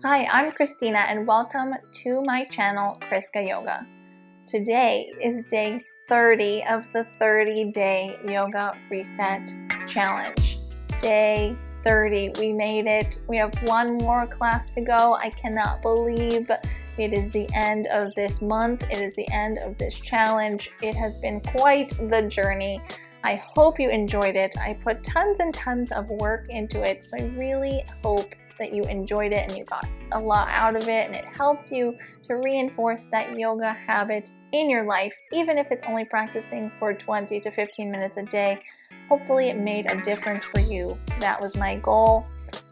Hi, I'm Christina and welcome to my channel, ChriskaYoga. Today is day 30 of the 30-day yoga reset challenge. Day 30, we made it. We have one more class to go. I cannot believe it is the end of this month. It is the end of this challenge. It has been quite the journey. I hope you enjoyed it. I put tons and tons of work into it, so I really hope that you enjoyed it and you got a lot out of it and it helped you to reinforce that yoga habit in your life, even if it's only practicing for 20 to 15 minutes a day. Hopefully it made a difference for you. That was my goal.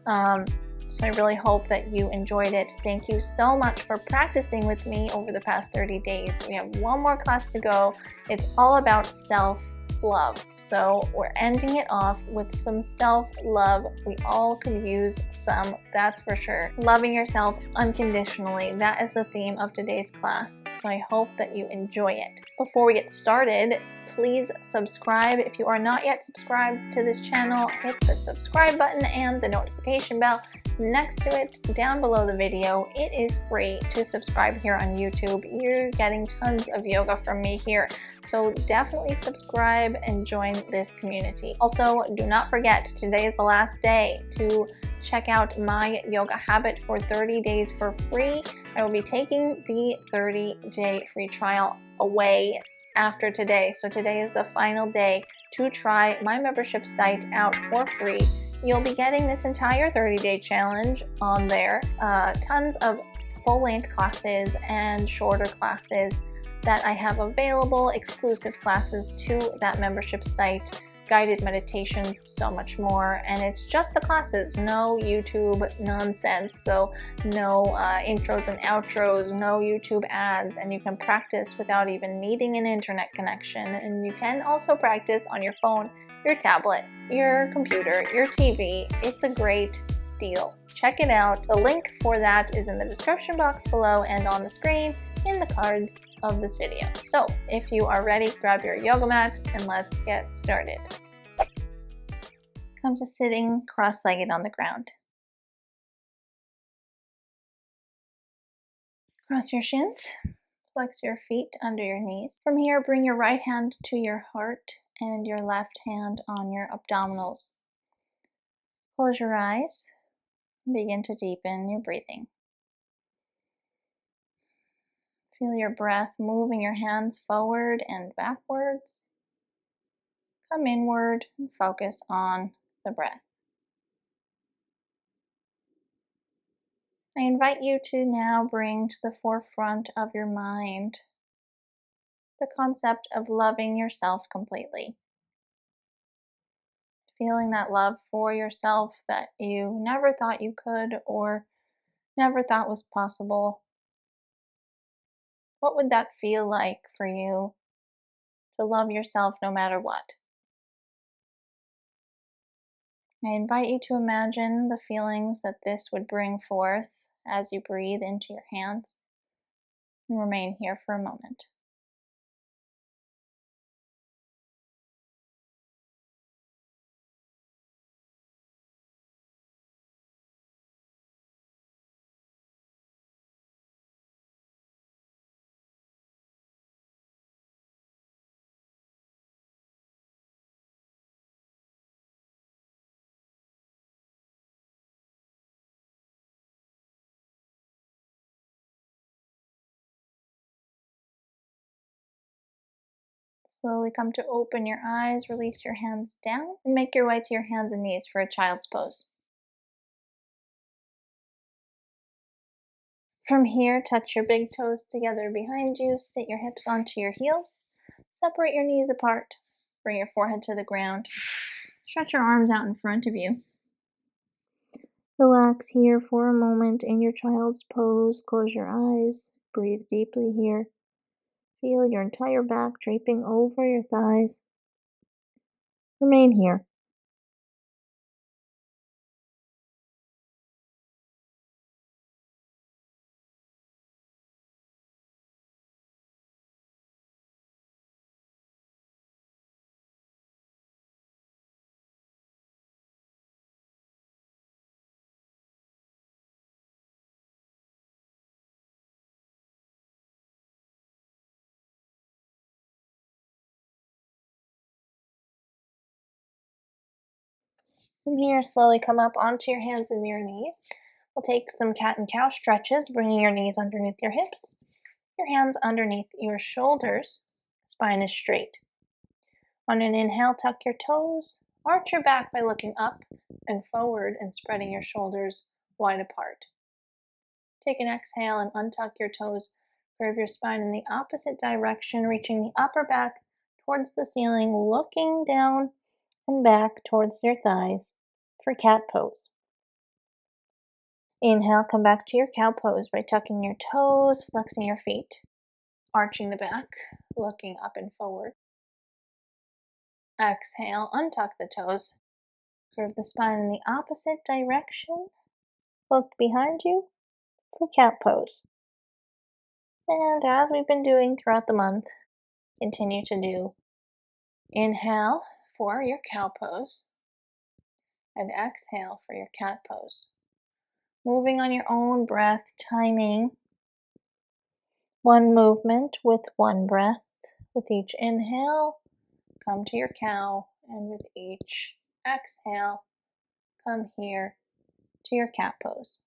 So I really hope that you enjoyed it. Thank you so much for practicing with me over the past 30 days. We have one more class to go. It's all about self-love. So we're ending it off with some self-love. We all could use some, that's for sure. Loving yourself unconditionally. That is the theme of today's class. So I hope that you enjoy it. Before we get started, please subscribe. If you are not yet subscribed to this channel, hit the subscribe button and the notification bell next to it down below the video. It is free to subscribe here on YouTube. You're getting tons of yoga from me here, so definitely subscribe and join this community. Also, do not forget, today is the last day to check out my yoga habit for 30 days for free. I will be taking the 30-day free trial away after today, so today is the final day to try my membership site out for free. You'll be getting this entire 30-day challenge on there, tons of full-length classes and shorter classes that I have available, exclusive classes to that membership site, guided meditations, so much more. And it's just the classes, no YouTube nonsense, so no intros and outros, no YouTube ads, and you can practice without even needing an internet connection. And you can also practice on your phone, your tablet, your computer, your TV. It's a great deal. Check it out. The link for that is in the description box below and on the screen in the cards of this video. So if you are ready, grab your yoga mat and let's get started. Come to sitting cross-legged on the ground. Cross your shins, flex your feet under your knees. From here, bring your right hand to your heart and your left hand on your abdominals. Close your eyes and begin to deepen your breathing. Feel your breath moving your hands forward and backwards. Come inward and focus on the breath. I invite you to now bring to the forefront of your mind the concept of loving yourself completely. Feeling that love for yourself that you never thought you could or never thought was possible. What would that feel like for you to love yourself no matter what? I invite you to imagine the feelings that this would bring forth as you breathe into your hands and remain here for a moment. Slowly come to open your eyes, release your hands down, and make your way to your hands and knees for a child's pose. From here, touch your big toes together behind you, sit your hips onto your heels, separate your knees apart, bring your forehead to the ground, stretch your arms out in front of you. Relax here for a moment in your child's pose, close your eyes, breathe deeply here. Feel your entire back draping over your thighs. Remain here. From here, slowly come up onto your hands and your knees. We'll take some cat and cow stretches, bringing your knees underneath your hips, your hands underneath your shoulders, spine is straight. On an inhale, tuck your toes, arch your back by looking up and forward and spreading your shoulders wide apart. Take an exhale and untuck your toes, curve your spine in the opposite direction, reaching the upper back towards the ceiling, looking down and back towards your thighs for cat pose. Inhale, come back to your cow pose by tucking your toes, flexing your feet, arching the back, looking up and forward. Exhale, untuck the toes, curve the spine in the opposite direction, look behind you for cat pose. And as we've been doing throughout the month, continue to do. Inhale for your cow pose and exhale for your cat pose. Moving on your own breath, timing one movement with one breath. With each inhale, come to your cow, and with each exhale, come here to your cat pose.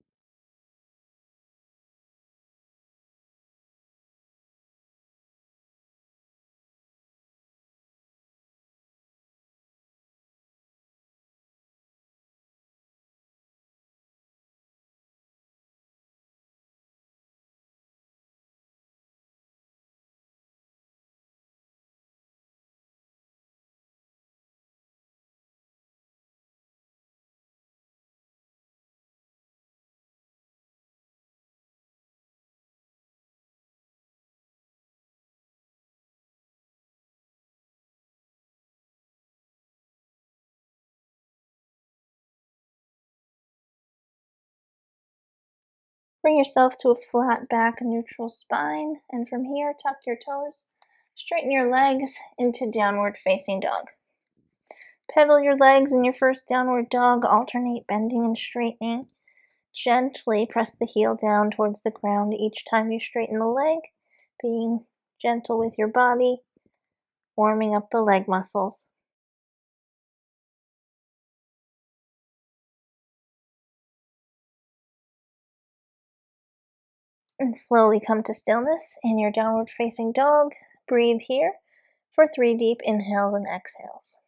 Bring yourself to a flat back, neutral spine, and from here, tuck your toes, straighten your legs into downward facing dog. Pedal your legs in your first downward dog, alternate bending and straightening. Gently press the heel down towards the ground each time you straighten the leg, being gentle with your body, warming up the leg muscles. And slowly come to stillness in your downward facing dog. Breathe here for 3 deep inhales and exhales.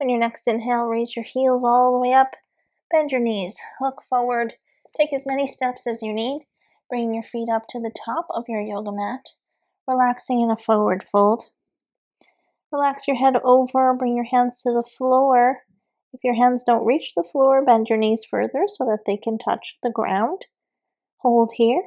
On your next inhale, raise your heels all the way up. Bend your knees, look forward. Take as many steps as you need, bringing your feet up to the top of your yoga mat, relaxing in a forward fold. Relax your head over, bring your hands to the floor. If your hands don't reach the floor, bend your knees further so that they can touch the ground. Hold here.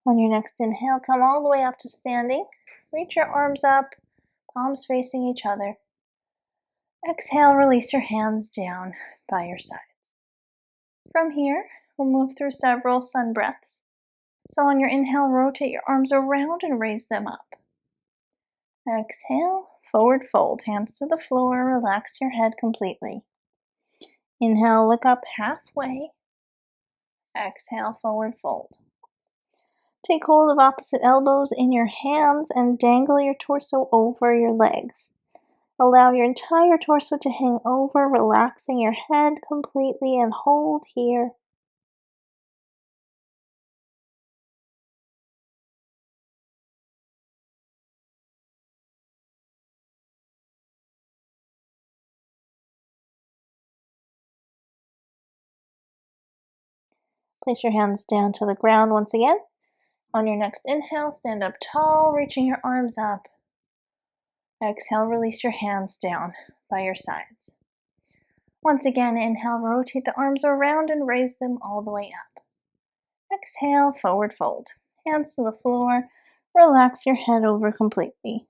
On your next inhale, come all the way up to standing. Reach your arms up, palms facing each other. Exhale, release your hands down by your sides. From here, we'll move through several sun breaths. So on your inhale, rotate your arms around and raise them up. Exhale, forward fold, hands to the floor, relax your head completely. Inhale, look up halfway. Exhale, forward fold. Take hold of opposite elbows in your hands and dangle your torso over your legs. Allow your entire torso to hang over, relaxing your head completely, and hold here. Place your hands down to the ground once again. On your next inhale, stand up tall, reaching your arms up. Exhale, release your hands down by your sides. Once again, inhale, rotate the arms around and raise them all the way up. Exhale, forward fold. Hands to the floor. Relax your head over completely.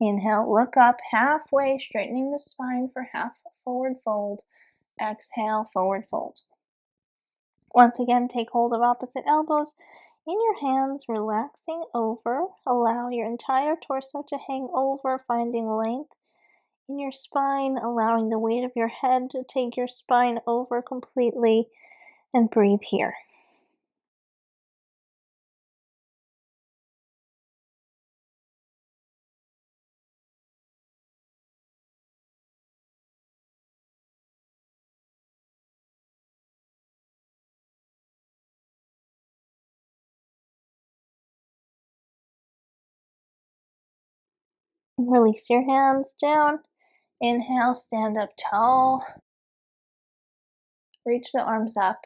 Inhale, look up halfway, straightening the spine for half forward fold. Exhale, forward fold. Once again, take hold of opposite elbows in your hands, relaxing over. Allow your entire torso to hang over, finding length in your spine, allowing the weight of your head to take your spine over completely, and breathe here. Release your hands down. Inhale, stand up tall. Reach the arms up.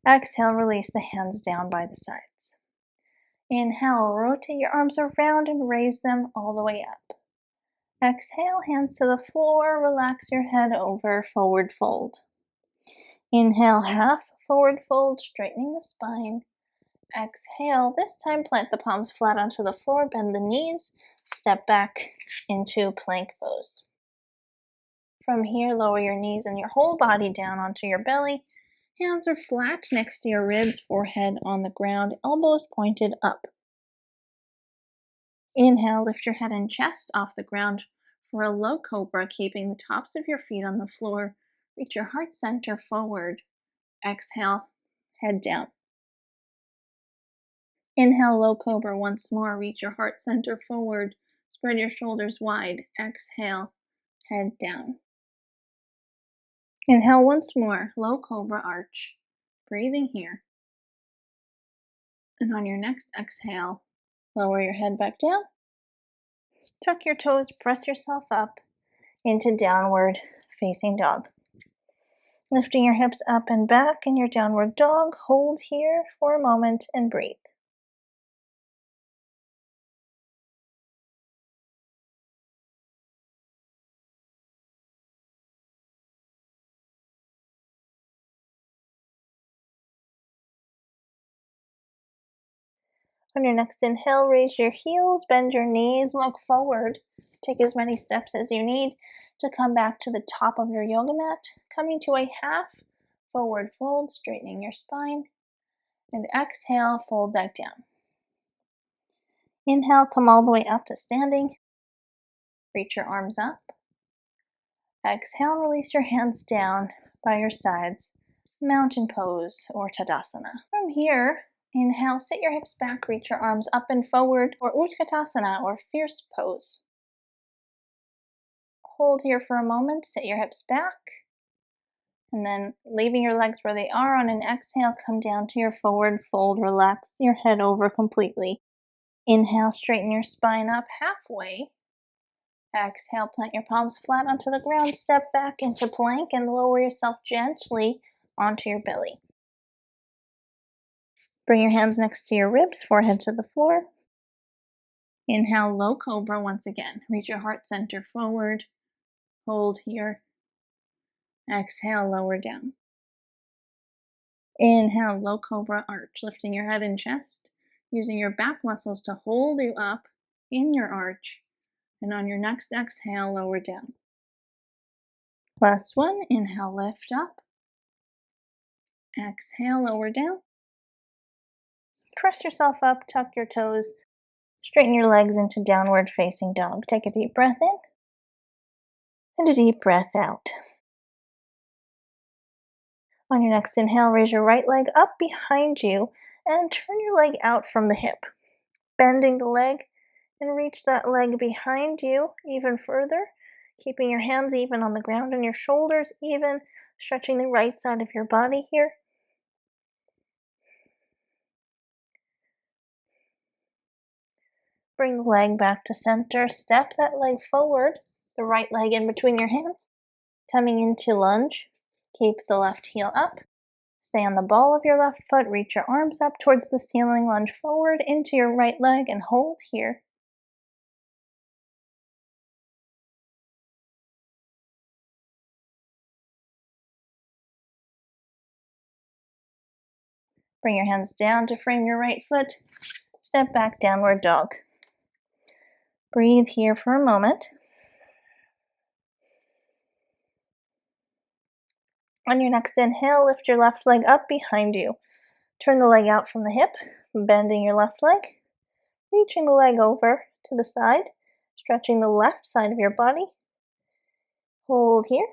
Exhale, release the hands down by the sides. Inhale, rotate your arms around and raise them all the way up. Exhale, hands to the floor, relax your head over, forward fold. Inhale, half forward fold, straightening the spine. Exhale, this time plant the palms flat onto the floor, bend the knees, step back into plank pose. From here, lower your knees and your whole body down onto your belly. Hands are flat next to your ribs, forehead on the ground, elbows pointed up. Inhale, lift your head and chest off the ground for a low cobra, keeping the tops of your feet on the floor. Reach your heart center forward. Exhale, head down. Inhale, low cobra once more. Reach your heart center forward. Spread your shoulders wide. Exhale, head down. Inhale once more, low cobra arch. Breathing here. And on your next exhale, lower your head back down. Tuck your toes, press yourself up into downward facing dog. Lifting your hips up and back in your downward dog. Hold here for a moment and breathe. On your next inhale, raise your heels, bend your knees, look forward. Take as many steps as you need to come back to the top of your yoga mat, coming to a half forward fold, straightening your spine, and exhale, fold back down. Inhale, come all the way up to standing. Reach your arms up. Exhale, release your hands down by your sides, mountain pose or Tadasana. From here, inhale, sit your hips back, reach your arms up and forward, or Utkatasana, or fierce pose. Hold here for a moment, sit your hips back, and then leaving your legs where they are. On an exhale, come down to your forward fold, relax your head over completely. Inhale, straighten your spine up halfway. Exhale, plant your palms flat onto the ground, step back into plank, and lower yourself gently onto your belly. Bring your hands next to your ribs, forehead to the floor. Inhale, low cobra once again. Reach your heart center forward. Hold here. Exhale, lower down. Inhale, low cobra arch, lifting your head and chest, using your back muscles to hold you up in your arch. And on your next exhale, lower down. Last one, inhale, lift up. Exhale, lower down. Press yourself up, tuck your toes, straighten your legs into downward facing dog. Take a deep breath in and a deep breath out. On your next inhale, raise your right leg up behind you and turn your leg out from the hip. Bending the leg and reach that leg behind you even further, keeping your hands even on the ground and your shoulders even, stretching the right side of your body here. Bring the leg back to center, step that leg forward, the right leg in between your hands, coming into lunge. Keep the left heel up. Stay on the ball of your left foot, reach your arms up towards the ceiling, lunge forward into your right leg and hold here. Bring your hands down to frame your right foot. Step back, downward dog. Breathe here for a moment. On your next inhale, lift your left leg up behind you. Turn the leg out from the hip, bending your left leg, reaching the leg over to the side, stretching the left side of your body. Hold here.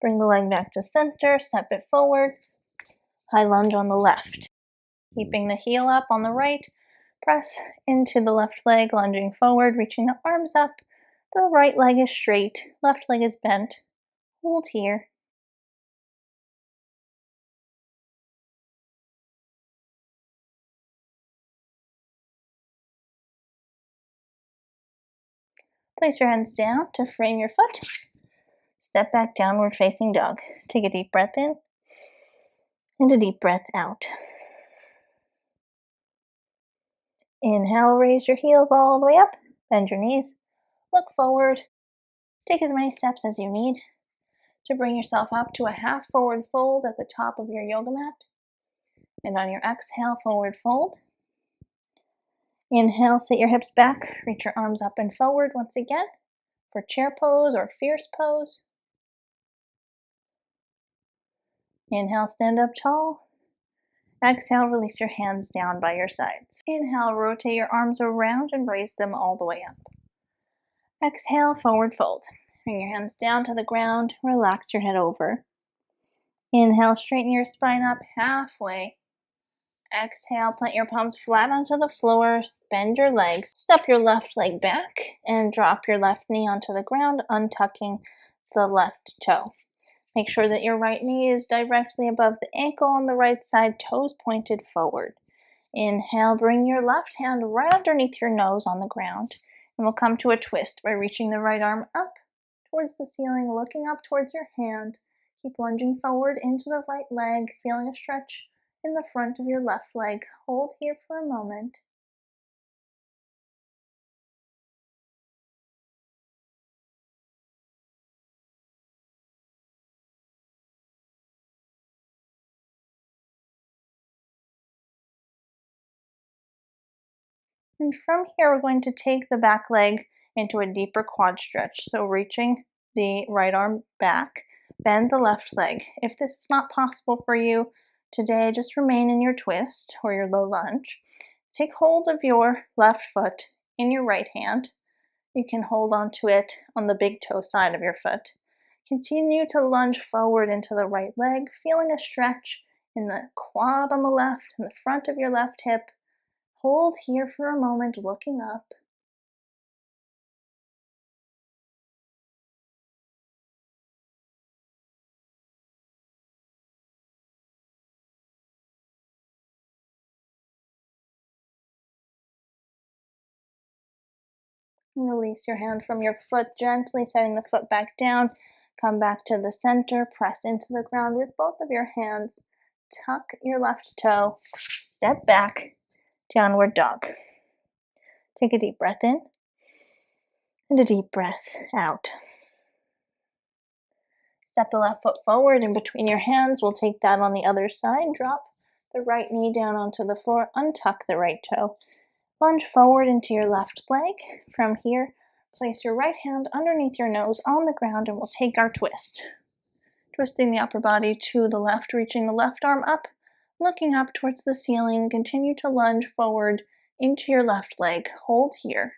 Bring the leg back to center, step it forward. High lunge on the left. Keeping the heel up on the right, press into the left leg, lunging forward, reaching the arms up. The right leg is straight, left leg is bent. Hold here. Place your hands down to frame your foot. Step back, downward facing dog. Take a deep breath in and a deep breath out. Inhale, raise your heels all the way up. Bend your knees. Look forward. Take as many steps as you need to bring yourself up to a half forward fold at the top of your yoga mat. And on your exhale, forward fold. Inhale, sit your hips back. Reach your arms up and forward once again for chair pose or fierce pose. Inhale, stand up tall. Exhale, release your hands down by your sides. Inhale, rotate your arms around and raise them all the way up. Exhale, forward fold. Bring your hands down to the ground. Relax your head over. Inhale, straighten your spine up halfway. Exhale, plant your palms flat onto the floor. Bend your legs. Step your left leg back and drop your left knee onto the ground, untucking the left toe. Make sure that your right knee is directly above the ankle on the right side, toes pointed forward. Inhale, bring your left hand right underneath your nose on the ground. And we'll come to a twist by reaching the right arm up towards the ceiling, looking up towards your hand. Keep lunging forward into the right leg, feeling a stretch in the front of your left leg. Hold here for a moment. And from here, we're going to take the back leg into a deeper quad stretch. So reaching the right arm back, bend the left leg. If this is not possible for you today, just remain in your twist or your low lunge. Take hold of your left foot in your right hand. You can hold onto it on the big toe side of your foot. Continue to lunge forward into the right leg, feeling a stretch in the quad on the left and the front of your left hip. Hold here for a moment, looking up. Release your hand from your foot, gently setting the foot back down. Come back to the center, press into the ground with both of your hands. Tuck your left toe, step back, downward dog. Take a deep breath in and a deep breath out. Step the left foot forward in between your hands. We'll take that on the other side. Drop the right knee down onto the floor. Untuck the right toe. Lunge forward into your left leg. From here, place your right hand underneath your nose on the ground and we'll take our twist. Twisting the upper body to the left, reaching the left arm up, looking up towards the ceiling. Continue to lunge forward into your left leg. Hold here.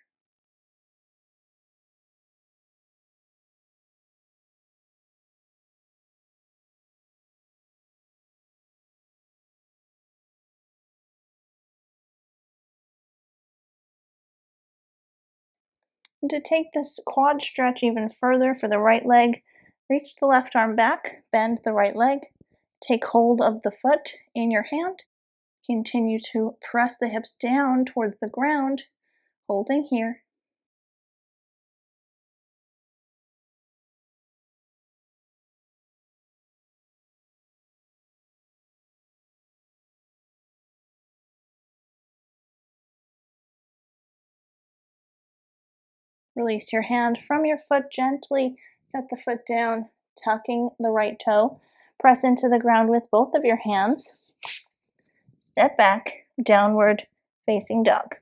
And to take this quad stretch even further for the right leg, reach the left arm back, bend the right leg, take hold of the foot in your hand, continue to press the hips down towards the ground, holding here. Release your hand from your foot gently, set the foot down, tucking the right toe. Press into the ground with both of your hands. Step back, downward facing dog.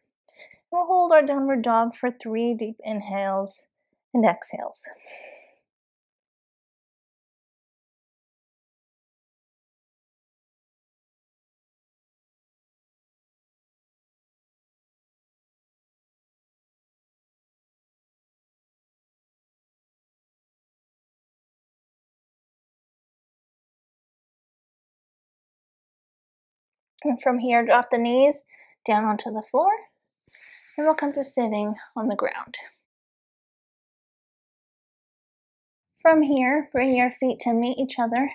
We'll hold our downward dog for 3 deep inhales and exhales. And from here, drop the knees down onto the floor, and we'll come to sitting on the ground. From here, bring your feet to meet each other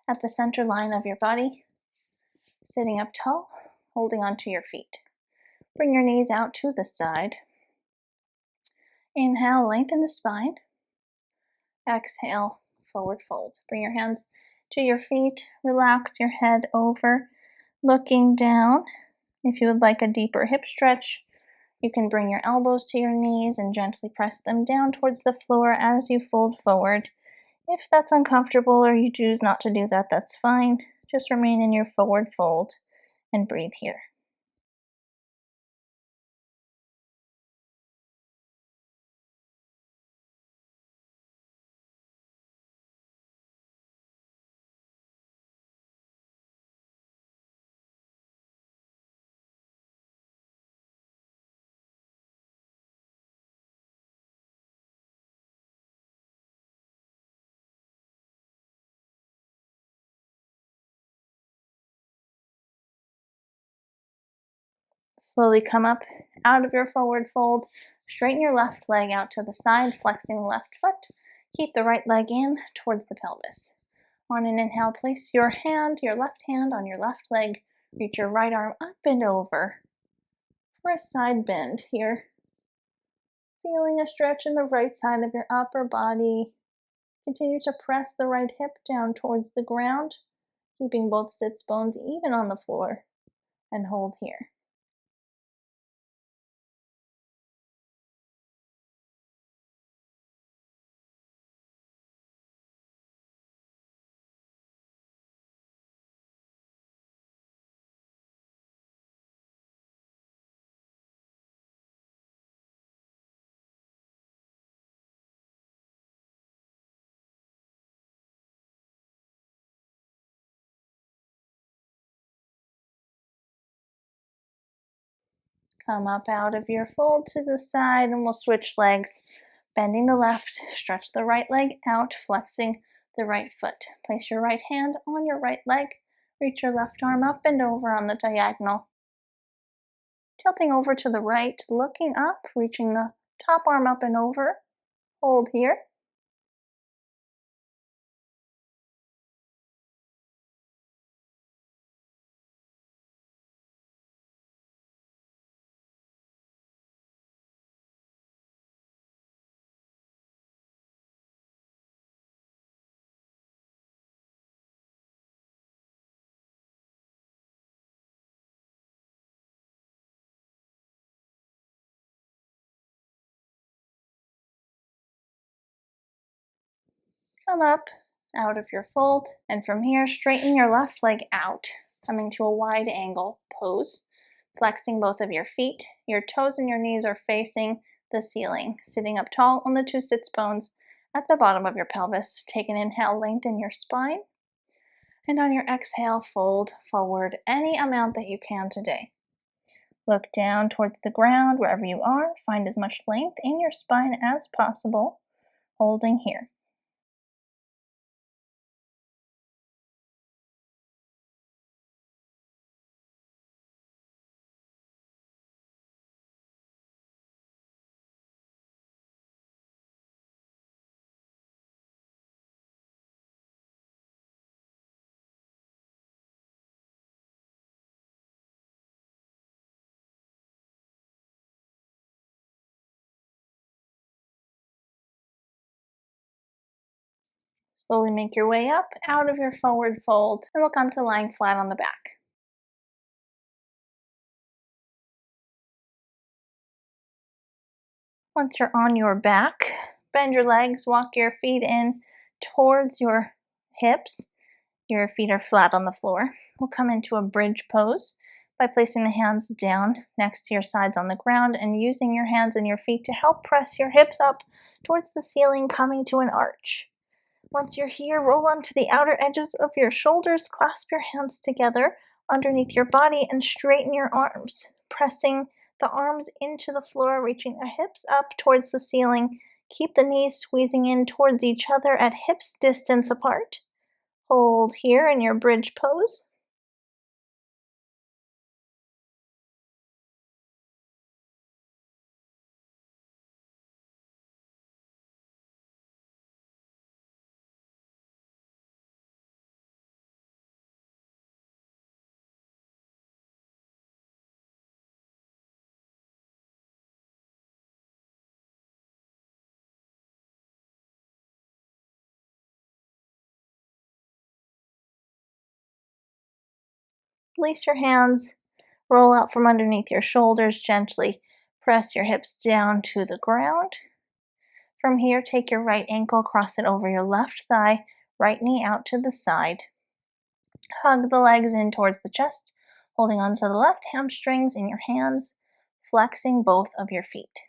at the center line of your body, sitting up tall, holding onto your feet. Bring your knees out to the side. Inhale, lengthen the spine. Exhale, forward fold. Bring your hands to your feet, relax your head over, looking down. If you would like a deeper hip stretch, you can bring your elbows to your knees and gently press them down towards the floor as you fold forward. If that's uncomfortable or you choose not to do that, that's fine. Just remain in your forward fold and breathe here. Slowly come up out of your forward fold. Straighten your left leg out to the side, flexing the left foot. Keep the right leg in towards the pelvis. On an inhale, place your left hand on your left leg. Reach your right arm up and over for a side bend here. Feeling a stretch in the right side of your upper body. Continue to press the right hip down towards the ground, keeping both sits bones even on the floor, and hold here. Come up out of your fold to the side and we'll switch legs. Bending the left, stretch the right leg out, flexing the right foot. Place your right hand on your right leg. Reach your left arm up and over on the diagonal. Tilting over to the right, looking up, reaching the top arm up and over. Hold here. Come up out of your fold, and from here, straighten your left leg out, coming to a wide angle pose, flexing both of your feet. Your toes and your knees are facing the ceiling, sitting up tall on the 2 sits bones at the bottom of your pelvis. Take an inhale, lengthen your spine, and on your exhale, fold forward any amount that you can today. Look down towards the ground wherever you are. Find as much length in your spine as possible, holding here. Slowly make your way up out of your forward fold, and we'll come to lying flat on the back. Once you're on your back, bend your legs, walk your feet in towards your hips. Your feet are flat on the floor. We'll come into a bridge pose by placing the hands down next to your sides on the ground and using your hands and your feet to help press your hips up towards the ceiling, coming to an arch. Once you're here, roll onto the outer edges of your shoulders, clasp your hands together underneath your body and straighten your arms, pressing the arms into the floor, reaching the hips up towards the ceiling. Keep the knees squeezing in towards each other at hips distance apart. Hold here in your bridge pose. Release your hands, roll out from underneath your shoulders gently. Press your hips down to the ground. From here, take your right ankle, cross it over your left thigh, right knee out to the side. Hug the legs in towards the chest, holding onto the left hamstrings in your hands, flexing both of your feet.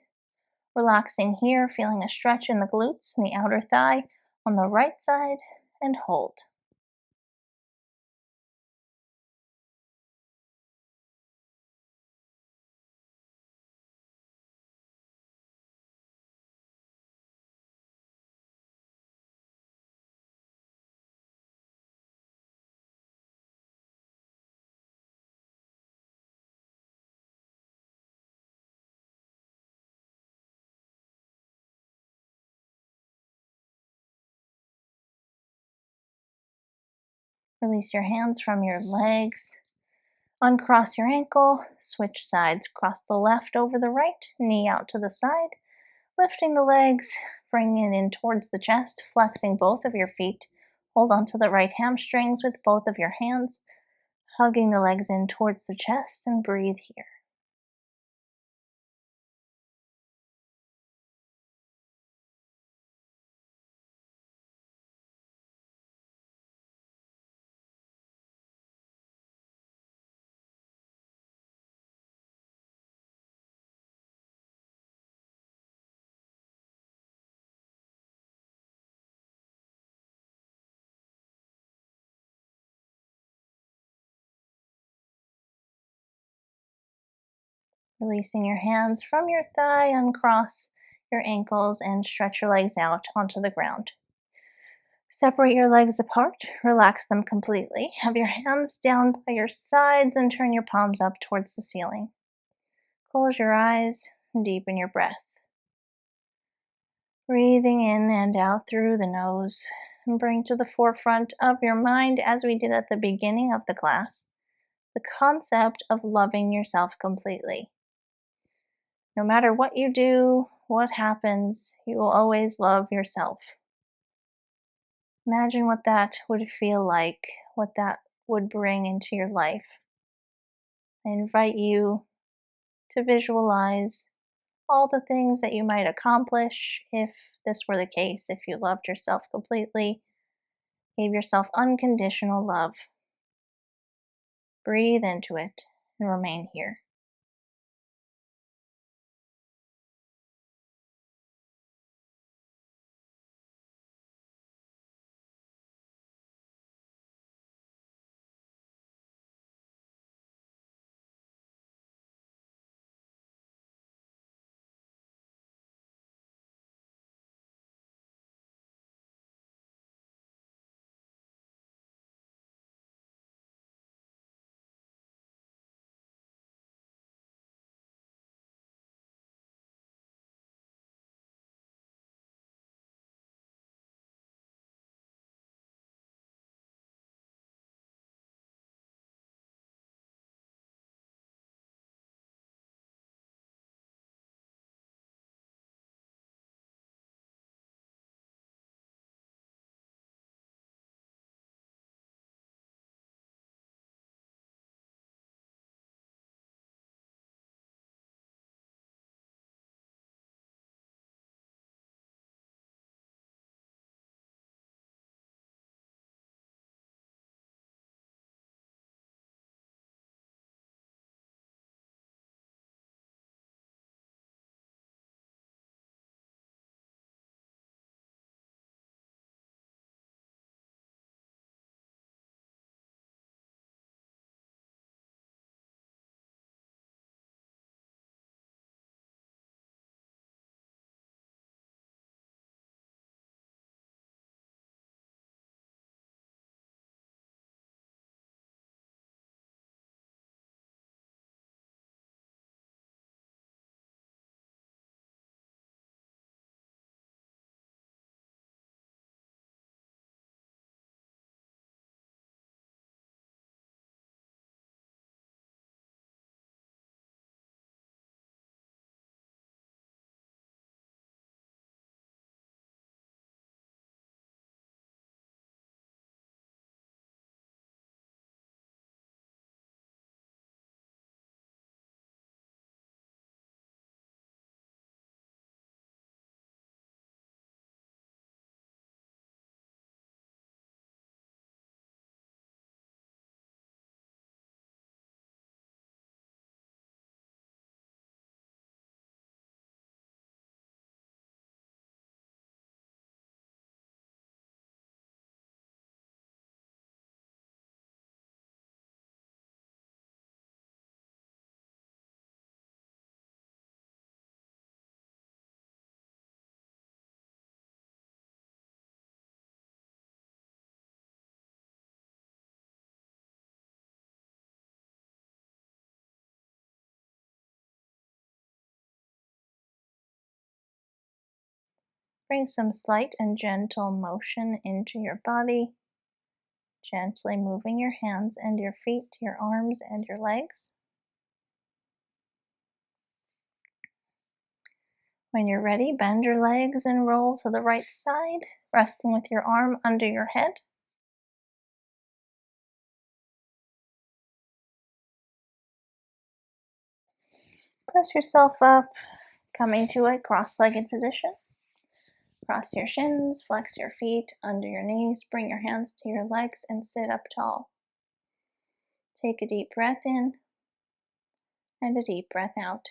Relaxing here, feeling a stretch in the glutes and the outer thigh on the right side, and hold. Release your hands from your legs. Uncross your ankle, switch sides, cross the left over the right, knee out to the side, lifting the legs, bringing it in towards the chest, flexing both of your feet. Hold onto the right hamstrings with both of your hands, hugging the legs in towards the chest, and breathe here. Releasing your hands from your thigh, uncross your ankles and stretch your legs out onto the ground. Separate your legs apart, relax them completely. Have your hands down by your sides and turn your palms up towards the ceiling. Close your eyes and deepen your breath. Breathing in and out through the nose, and bring to the forefront of your mind, as we did at the beginning of the class, the concept of loving yourself completely. No matter what you do, what happens, you will always love yourself. Imagine what that would feel like, what that would bring into your life. I invite you to visualize all the things that you might accomplish if this were the case, if you loved yourself completely, gave yourself unconditional love. Breathe into it and remain here. Bring some slight and gentle motion into your body, gently moving your hands and your feet, your arms and your legs. When you're ready, bend your legs and roll to the right side, resting with your arm under your head. Press yourself up, coming to a cross-legged position. Cross your shins, flex your feet under your knees, bring your hands to your legs and sit up tall. Take a deep breath in and a deep breath out.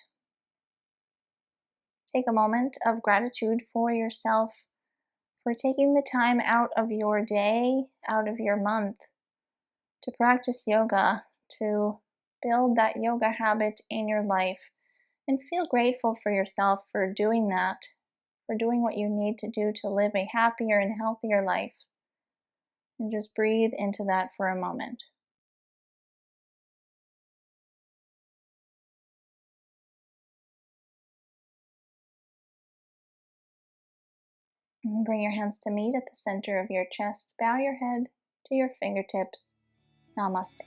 Take a moment of gratitude for yourself for taking the time out of your day, out of your month, to practice yoga, to build that yoga habit in your life, and feel grateful for yourself for doing that, for doing what you need to do to live a happier and healthier life. And just breathe into that for a moment. And bring your hands to meet at the center of your chest. Bow your head to your fingertips. Namaste.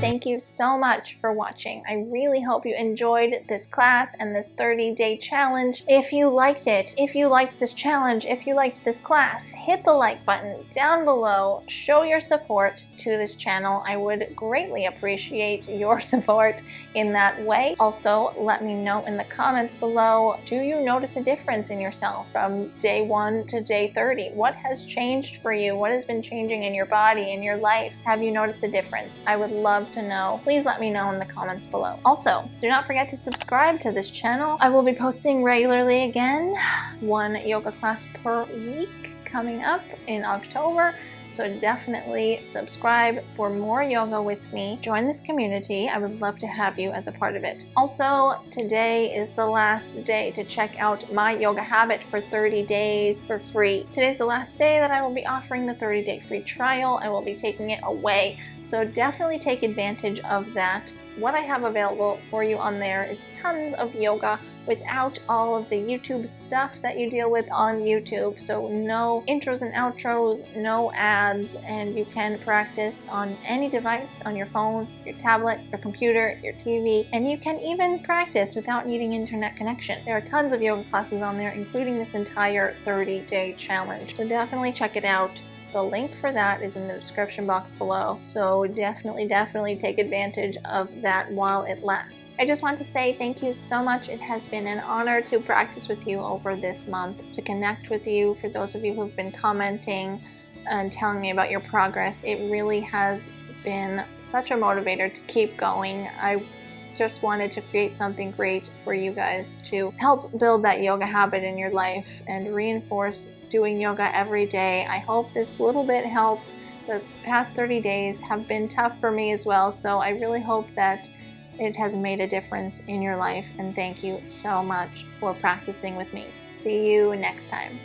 Thank you so much for watching. I really hope you enjoyed this class and this 30-day challenge. If you liked it, if you liked this challenge, if you liked this class, hit the like button down below. Show your support to this channel. I would greatly appreciate your support in that way. Also, let me know in the comments below, do you notice a difference in yourself from day 1 to day 30? What has changed for you? What has been changing in your body, in your life? Have you noticed a difference? I would love to know. Please let me know in the comments below. Also, do not forget to subscribe to this channel. I will be posting regularly again, 1 yoga class per week coming up in October. So definitely subscribe for more yoga with me. Join this community. I would love to have you as a part of it. Also, today is the last day to check out my yoga habit for 30 days for free. Today's the last day that I will be offering the 30-day free trial. I will be taking it away. So definitely take advantage of that. What I have available for you on there is tons of yoga without all of the YouTube stuff that you deal with on YouTube. So no intros and outros, no ads, and you can practice on any device, on your phone, your tablet, your computer, your TV, and you can even practice without needing internet connection. There are tons of yoga classes on there, including this entire 30-day challenge. So definitely check it out. The link for that is in the description box below, so definitely take advantage of that while it lasts. I just want to say thank you so much. It has been an honor to practice with you over this month, to connect with you. For those of you who've been commenting and telling me about your progress, it really has been such a motivator to keep going. I just wanted to create something great for you guys to help build that yoga habit in your life and reinforce doing yoga every day. I hope this little bit helped. The past 30 days have been tough for me as well, so I really hope that it has made a difference in your life, and thank you so much for practicing with me. See you next time.